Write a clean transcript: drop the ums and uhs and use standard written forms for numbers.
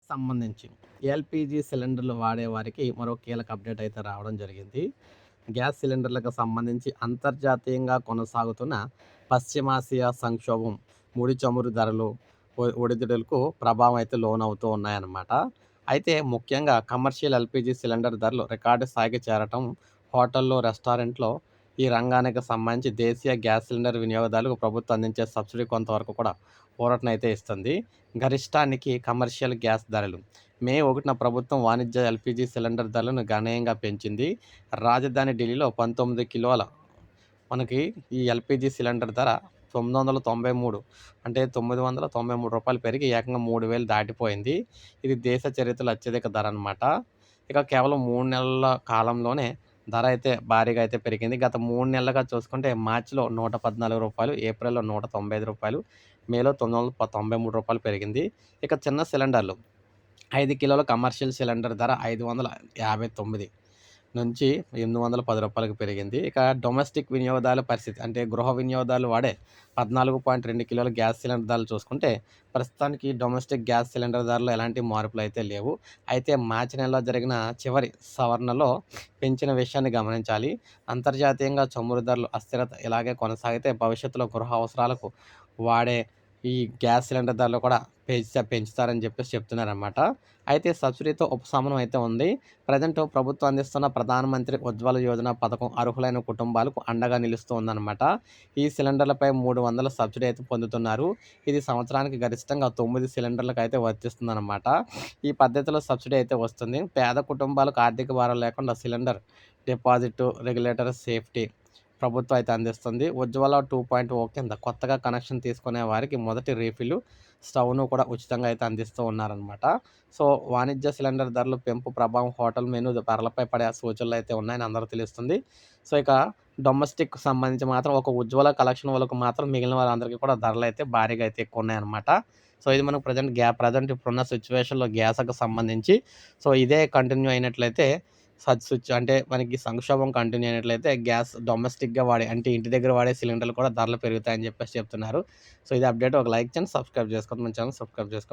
సంబంధించి ఎల్‌పీజీ సిలిండర్లు వాడే వారికి మరో కీలక అప్డేట్ అయితే రావడం జరిగింది. గ్యాస్ సిలిండర్లకు సంబంధించి అంతర్జాతీయంగా కొనసాగుతున్న పశ్చిమాసియా సంక్షోభం, ముడి చమురు ధరలు, ఒడిదుడుకులకు ప్రభావం అయితే లోనవుతూ ఉన్నాయన్నమాట. అయితే ముఖ్యంగా కమర్షియల్ ఎల్‌పీజీ సిలిండర్ ధరలు రికార్డు స్థాయికి చేరటం, హోటళ్ళు, రెస్టారెంట్‌లో ఈ రంగానికి సంబంధించి దేశీయ గ్యాస్ సిలిండర్ వినియోగదారులకు ప్రభుత్వం అందించే సబ్సిడీ కొంతవరకు కూడా ఊరటనైతే ఇస్తుంది. గరిష్టానికి కమర్షియల్ గ్యాస్ ధరలు మే 1న ప్రభుత్వం వాణిజ్య ఎల్‌పీజీ సిలిండర్ ధరలను గణనీయంగా పెంచింది. రాజధాని ఢిల్లీలో 19 కిలోల మనకి ఈ ఎల్‌పీజీ సిలిండర్ ధర 993 అంటే రూ. 993 పెరిగి ఏకంగా 3000 దాటిపోయింది. ఇది దేశ చరిత్రలో అత్యధిక ధర అనమాట. ఇక కేవలం 3 నెలల కాలంలోనే ధర అయితే భారీగా అయితే పెరిగింది. గత 3 నెలలుగా చూసుకుంటే మార్చిలో రూ. 114, ఏప్రిల్‌లో రూ. 195, మేలో రూ. 993 పెరిగింది. ఇక చిన్న సిలిండర్లు 5 కిలోల కమర్షియల్ సిలిండర్ ధర 559 నుంచి రూ. 810 పెరిగింది. ఇక డొమెస్టిక్ వినియోగదారుల పరిస్థితి అంటే గృహ వినియోగదారులు వాడే 14.2 కిలోల గ్యాస్ సిలిండర్ ధరలు చూసుకుంటే ప్రస్తుతానికి డొమెస్టిక్ గ్యాస్ సిలిండర్ ధరలో ఎలాంటి మార్పులు అయితే లేవు. అయితే మార్చి నెలలో జరిగిన చివరి సవరణలో పెంచిన విషయాన్ని గమనించాలి. అంతర్జాతీయంగా చమురు ధరలు అస్థిరత ఇలాగే కొనసాగితే భవిష్యత్తులో గృహ అవసరాలకు వాడే ఈ గ్యాస్ సిలిండర్ ధరలు కూడా పెంచుతారని చెప్తున్నారనమాట. అయితే సబ్సిడీతో ఉపశమనం అయితే ఉంది. ప్రజెంట్ ప్రభుత్వం అందిస్తున్న ప్రధానమంత్రి ఉజ్వల యోజన పథకం అర్హులైన కుటుంబాలకు అండగా నిలుస్తూ ఉందన్నమాట. ఈ సిలిండర్లపై 300 సబ్సిడీ అయితే పొందుతున్నారు. ఇది సంవత్సరానికి గరిష్టంగా 9 సిలిండర్లకు అయితే వర్తిస్తుందన్నమాట. ఈ పద్ధతిలో సబ్సిడీ అయితే వస్తుంది. పేద కుటుంబాలకు ఆర్థిక భారం లేకుండా సిలిండర్ డిపాజిట్, రెగ్యులేటర్, సేఫ్టీ ప్రభుత్వం అయితే అందిస్తుంది. ఉజ్వల 2.0 కింద కొత్తగా కనెక్షన్ తీసుకునే వారికి మొదటి రీఫిల్ స్టవ్‌ను కూడా ఉచితంగా అయితే అందిస్తూ ఉన్నారనమాట. సో, వాణిజ్య సిలిండర్ ధరలు పెంపు ప్రభావం హోటల్ మెనూ ధరలపై పడే సూచనలు అయితే ఉన్నాయని అందరూ తెలుస్తుంది. సో, ఇక డొమెస్టిక్ సంబంధించి మాత్రం ఒక ఉజ్వల కలెక్షన్ వాళ్ళకి మాత్రం మిగిలిన వారందరికీ కూడా ధరలైతే భారీగా అయితే ఎక్కువున్నాయన్నమాట. సో, ఇది మనకు ప్రెజెంట్ ఇప్పుడున్న సిట్యుయేషన్‌లో గ్యాస్‌కి సంబంధించి. సో, ఇదే కంటిన్యూ అయినట్లయితే అంటే మనకి సంక్షోభం కంటిన్యూ అయినట్లయితే గ్యాస్ డొమెస్టిక్‌గా వాడే అంటే ఇంటి దగ్గర వాడే సిలిండర్లు కూడా ధరలు పెరుగుతాయని చెప్తున్నారు. సో, ఇది అప్డేట్. ఒక లైక్ చేయండి, సబ్స్క్రైబ్ చేసుకోండి. మన ఛానెల్ సబ్స్క్రైబ్ చేసుకోండి.